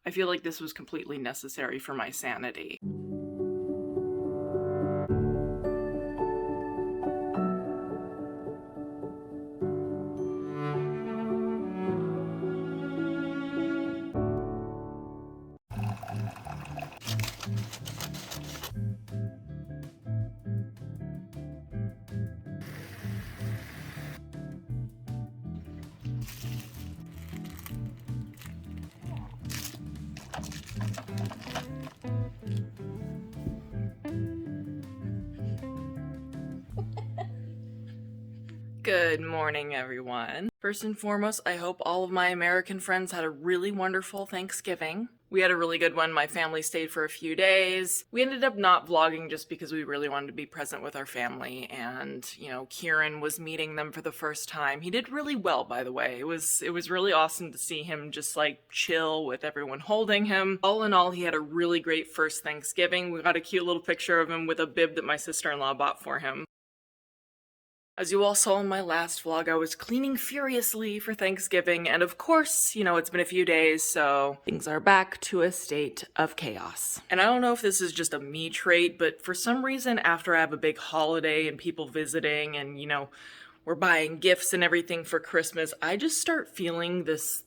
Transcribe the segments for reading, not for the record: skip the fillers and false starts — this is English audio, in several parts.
I feel like this was completely necessary for my sanity. Good morning, everyone. First and foremost, I hope all of my American friends had a really wonderful Thanksgiving. We had a really good one. My family stayed for a few days. We ended up not vlogging just because we really wanted to be present with our family, and, you know, Kieran was meeting them for the first time. He did really well, by the way. It was really awesome to see him just, like, chill with everyone holding him. All in all, he had a really great first Thanksgiving. We got a cute little picture of him with a bib that my sister-in-law bought for him. As you all saw in my last vlog, I was cleaning furiously for Thanksgiving, and of course, you know, it's been a few days, so things are back to a state of chaos. And I don't know if this is just a me trait, but for some reason, after I have a big holiday and people visiting and, you know, we're buying gifts and everything for Christmas, I just start feeling this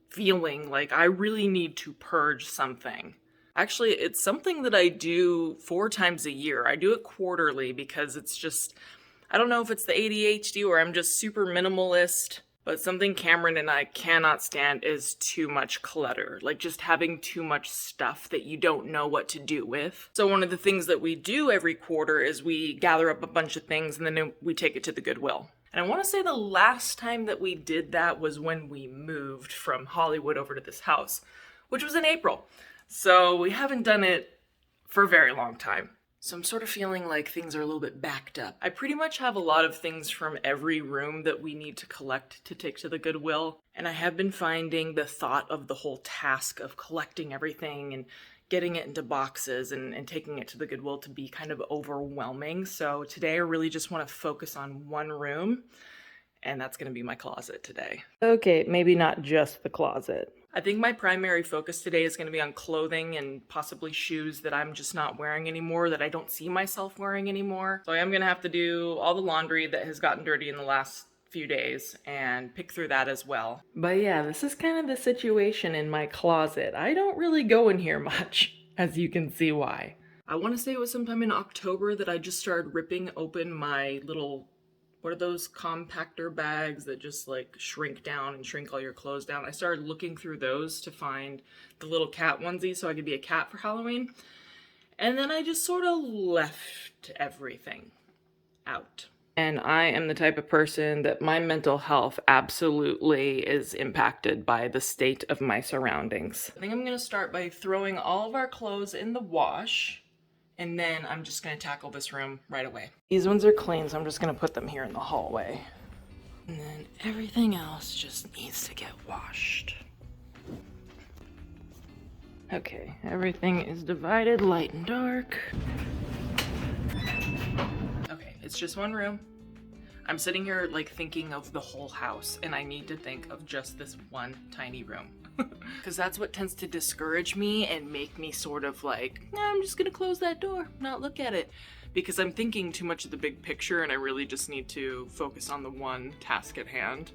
feeling like I really need to purge something. Actually, it's something that I do 4 times a year. I do it quarterly because it's just, I don't know if it's the ADHD or I'm just super minimalist, but something Kameron and I cannot stand is too much clutter. Like just having too much stuff that you don't know what to do with. So one of the things that we do every quarter is we gather up a bunch of things and then we take it to the Goodwill. And I want to say the last time that we did that was when we moved from Hollywood over to this house, which was in April. So we haven't done it for a very long time. So I'm sort of feeling like things are a little bit backed up. I pretty much have a lot of things from every room that we need to collect to take to the Goodwill. And I have been finding the thought of the whole task of collecting everything and getting it into boxes and taking it to the Goodwill to be kind of overwhelming. So today I really just want to focus on one room, and that's going to be my closet today. Okay, maybe not just the closet. I think my primary focus today is going to be on clothing and possibly shoes that I'm just not wearing anymore, that I don't see myself wearing anymore. So I am going to have to do all the laundry that has gotten dirty in the last few days and pick through that as well. But yeah, this is kind of the situation in my closet. I don't really go in here much, as you can see why. I want to say it was sometime in October that I just started ripping open my little, what are those compactor bags that just like shrink down and shrink all your clothes down? I started looking through those to find the little cat onesie so I could be a cat for Halloween. And then I just sort of left everything out. And I am the type of person that my mental health absolutely is impacted by the state of my surroundings. I think I'm gonna start by throwing all of our clothes in the wash. And then I'm just gonna tackle this room right away. These ones are clean, so I'm just gonna put them here in the hallway. And then everything else just needs to get washed. Okay, everything is divided, light and dark. Okay, it's just one room. I'm sitting here like thinking of the whole house, and I need to think of just this one tiny room. Because that's what tends to discourage me and make me sort of like, I'm just gonna close that door, not look at it. Because I'm thinking too much of the big picture and I really just need to focus on the one task at hand.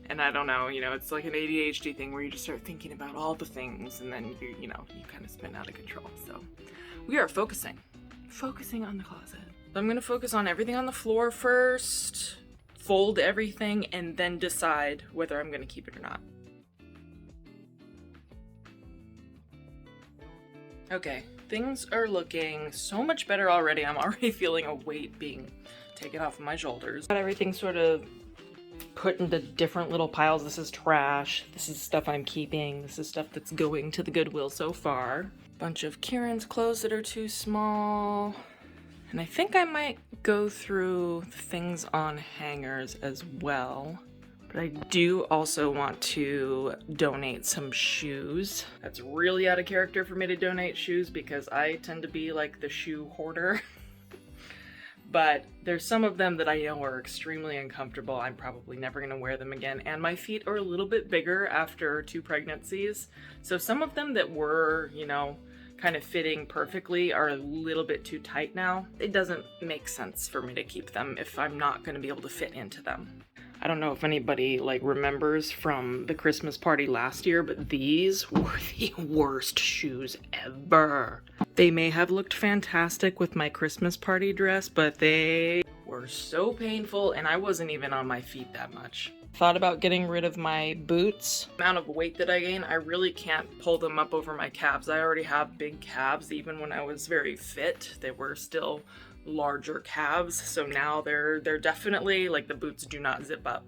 And I don't know, you know, it's like an ADHD thing where you just start thinking about all the things and then you kind of spin out of control. So we are focusing on the closet. So I'm gonna focus on everything on the floor first, fold everything, and then decide whether I'm gonna keep it or not. Okay, things are looking so much better already. I'm already feeling a weight being taken off of my shoulders. Got everything sort of put into different little piles. This is trash. This is stuff I'm keeping. This is stuff that's going to the Goodwill so far. Bunch of Kieran's clothes that are too small. And I think I might go through things on hangers as well. But I do also want to donate some shoes. That's really out of character for me to donate shoes because I tend to be like the shoe hoarder. but there's some of them that I know are extremely uncomfortable. I'm probably never going to wear them again, and my feet are a little bit bigger after 2 pregnancies, so some of them that were, you know, kind of fitting perfectly are a little bit too tight now. It doesn't make sense for me to keep them if I'm not going to be able to fit into them. I don't know if anybody like remembers from the Christmas party last year, but these were the worst shoes ever. They may have looked fantastic with my Christmas party dress, but they were so painful, and I wasn't even on my feet that much. Thought about getting rid of my boots. The amount of weight that I gain, I really can't pull them up over my calves. I already have big calves. Even when I was very fit, they were still larger calves. So now they're definitely, like, the boots do not zip up.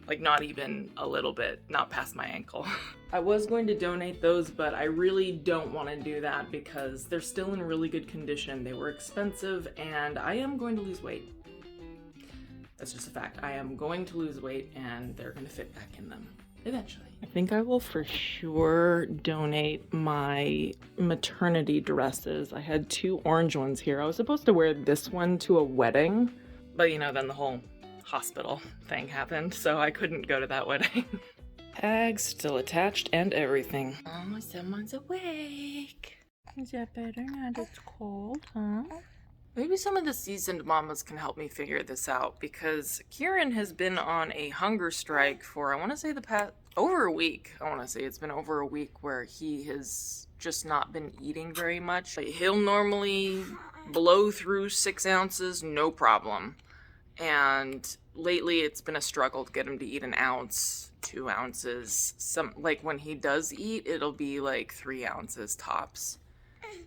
Like, not even a little bit, not past my ankle. I was going to donate those, but I really don't want to do that because they're still in really good condition. They were expensive, and I am going to lose weight. That's just a fact. I am going to lose weight, and they're going to fit back in them eventually. I think I will for sure donate my maternity dresses. I had 2 orange ones here. I was supposed to wear this one to a wedding, but you know, then the whole hospital thing happened, so I couldn't go to that wedding. Tag still attached and everything. Oh, someone's awake. Is that better now that it's cold, huh? Maybe some of the seasoned mamas can help me figure this out, because Kieran has been on a hunger strike for, I want to say over a week. I want to say it's been over a week where he has just not been eating very much. Like, he'll normally blow through 6 ounces, no problem. And lately it's been a struggle to get him to eat 1 ounce, 2 ounces. Like when he does eat, it'll be like 3 ounces tops.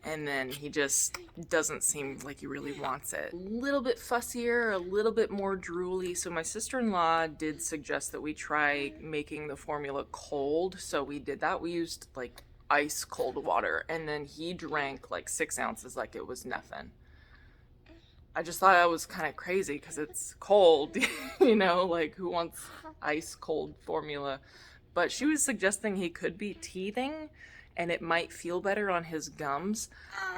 And then he just doesn't seem like he really wants it. A little bit fussier, a little bit more drooly. So my sister-in-law did suggest that we try making the formula cold. So we did that. We used like ice cold water, and then he drank like 6 ounces like it was nothing. I just thought that was kind of crazy because it's cold, you know, like who wants ice cold formula? But she was suggesting he could be teething, and it might feel better on his gums.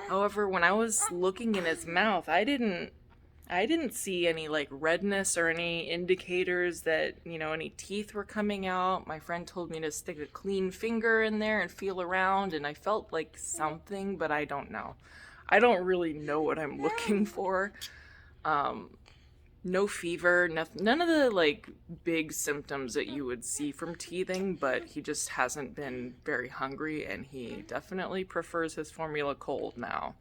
However, when I was looking in his mouth, I didn't see any like redness or any indicators that, you know, any teeth were coming out. My friend told me to stick a clean finger in there and feel around, and I felt like something, but I don't know. I don't really know what I'm looking for. No fever, none of the like big symptoms that you would see from teething, but he just hasn't been very hungry, and he definitely prefers his formula cold now.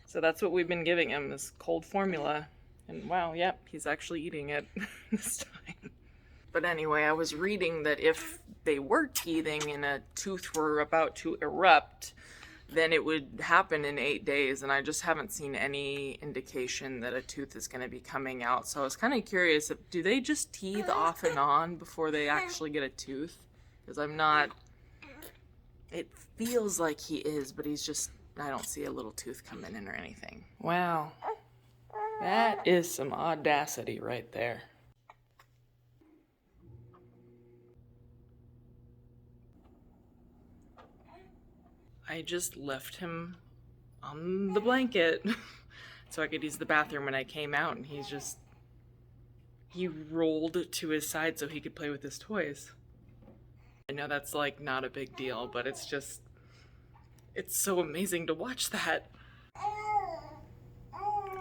So that's what we've been giving him, is cold formula. And wow, yep, he's actually eating it this time. But anyway, I was reading that if they were teething and a tooth were about to erupt, then it would happen in 8 days, and I just haven't seen any indication that a tooth is going to be coming out. So I was kind of curious, do they just teeth off and on before they actually get a tooth? Because it feels like he is, but he's just, I don't see a little tooth coming in or anything. Wow. That is some audacity right there. I just left him on the blanket so I could use the bathroom when I came out, and he rolled to his side so he could play with his toys. I know that's like not a big deal, but it's so amazing to watch that.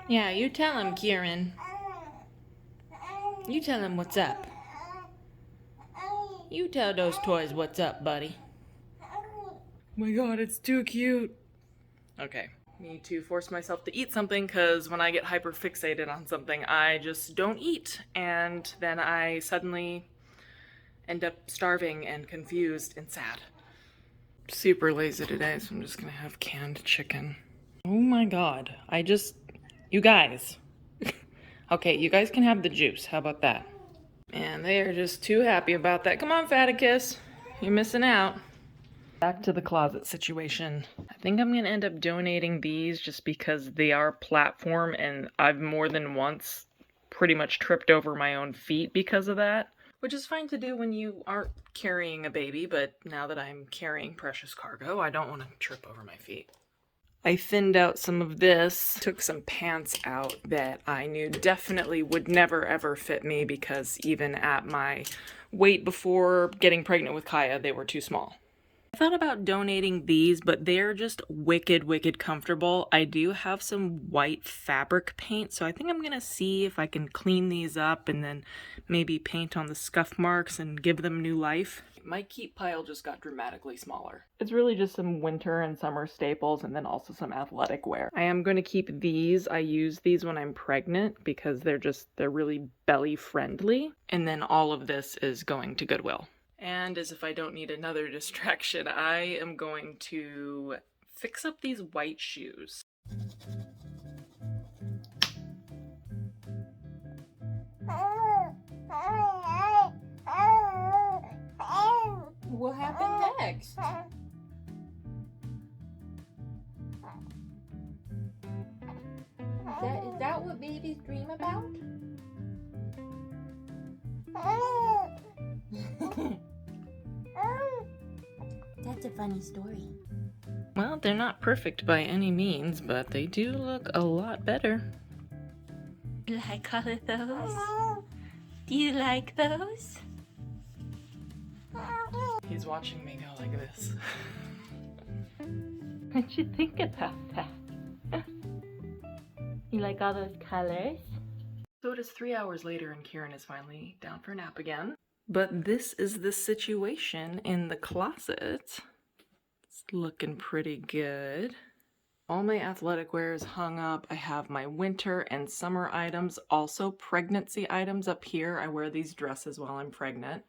Yeah, you tell him, Kieran. You tell him what's up. You tell those toys what's up, buddy. Oh my god, it's too cute. Okay, need to force myself to eat something, because when I get hyper fixated on something, I just don't eat, and then I suddenly end up starving and confused and sad. Super lazy today, so I'm just gonna have canned chicken. Oh my god, you guys. Okay, you guys can have the juice, how about that? And they are just too happy about that. Come on, Faticus, you're missing out. Back to the closet situation. I think I'm gonna end up donating these just because they are platform, and I've more than once pretty much tripped over my own feet because of that. Which is fine to do when you aren't carrying a baby, but now that I'm carrying precious cargo, I don't want to trip over my feet. I thinned out some of this, took some pants out that I knew definitely would never ever fit me because even at my weight before getting pregnant with Kaia, they were too small. I thought about donating these, but they're just wicked comfortable. I do have some white fabric paint, so I think I'm gonna see if I can clean these up and then maybe paint on the scuff marks and give them new life. My keep pile just got dramatically smaller. It's really just some winter and summer staples and then also some athletic wear. I am going to keep these. I use these when I'm pregnant because they're really belly friendly. And then all of this is going to Goodwill. And as if I don't need another distraction, I am going to fix up these white shoes. What happened next? Is that what babies dream about? That's a funny story. Well, they're not perfect by any means, but they do look a lot better. You like all of those? Do you like those? He's watching me go like this. What you think about that? You like all those colors? So it is 3 hours later and Kieran is finally down for a nap again. But this is the situation in the closet. It's looking pretty good. All my athletic wear is hung up. I have my winter and summer items, also pregnancy items up here. I wear these dresses while I'm pregnant.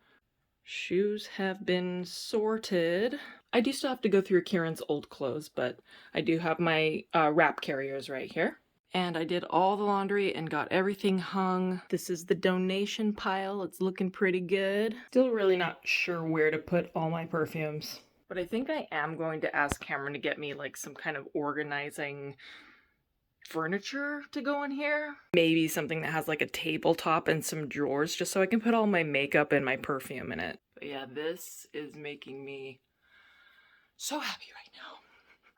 Shoes have been sorted. I do still have to go through Kieran's old clothes, but I do have my wrap carriers right here. And I did all the laundry and got everything hung. This is the donation pile. It's looking pretty good. Still really not sure where to put all my perfumes. But I think I am going to ask Kameron to get me like some kind of organizing furniture to go in here. Maybe something that has like a tabletop and some drawers just so I can put all my makeup and my perfume in it. But yeah, this is making me so happy right now.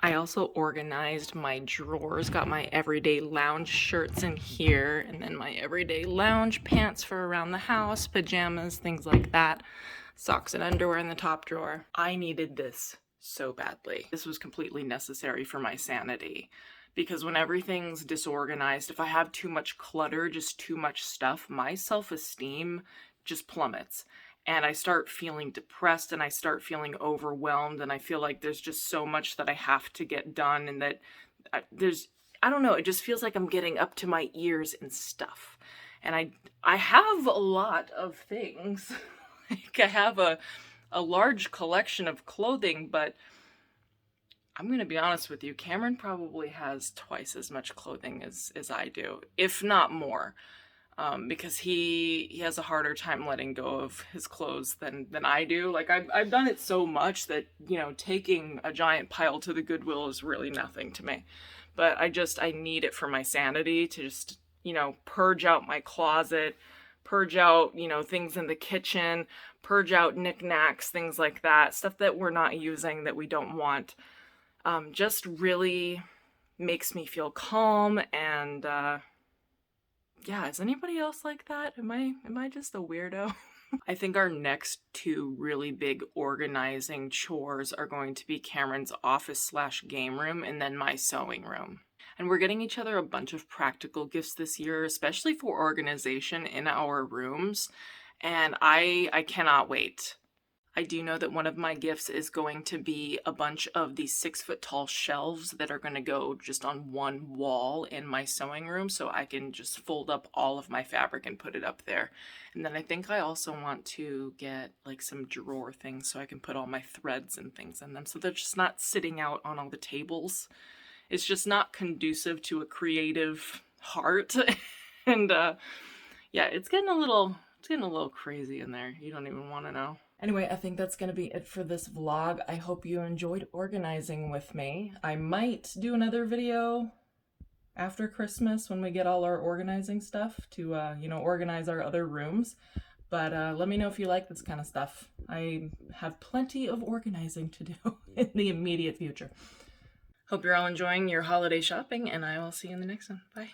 I also organized my drawers, got my everyday lounge shirts in here, and then my everyday lounge pants for around the house, pajamas, things like that, socks and underwear in the top drawer. I needed this so badly. This was completely necessary for my sanity, because when everything's disorganized, if I have too much clutter, just too much stuff, my self-esteem just plummets. And I start feeling depressed and I start feeling overwhelmed and I feel like there's just so much that I have to get done and that I don't know, it just feels like I'm getting up to my ears in stuff. And I have a lot of things. Like I have a large collection of clothing, but I'm going to be honest with you, Kameron probably has twice as much clothing as I do, if not more. Because he has a harder time letting go of his clothes than I do. Like, I've done it so much that, you know, taking a giant pile to the Goodwill is really nothing to me. But I need it for my sanity to just, you know, purge out my closet, purge out, you know, things in the kitchen, purge out knickknacks, things like that. Stuff that we're not using, that we don't want. Just really makes me feel calm and, yeah, is anybody else like that? Am I just a weirdo? I think our next two really big organizing chores are going to be Kameron's office/game room and then my sewing room. And we're getting each other a bunch of practical gifts this year, especially for organization in our rooms. And I cannot wait. I do know that one of my gifts is going to be a bunch of these 6-foot tall shelves that are going to go just on one wall in my sewing room so I can just fold up all of my fabric and put it up there. And then I think I also want to get like some drawer things so I can put all my threads and things in them so they're just not sitting out on all the tables. It's just not conducive to a creative heart. And yeah, it's getting a little crazy in there. You don't even want to know. Anyway, I think that's going to be it for this vlog. I hope you enjoyed organizing with me. I might do another video after Christmas when we get all our organizing stuff to, you know, organize our other rooms. But let me know if you like this kind of stuff. I have plenty of organizing to do in the immediate future. Hope you're all enjoying your holiday shopping, and I will see you in the next one. Bye.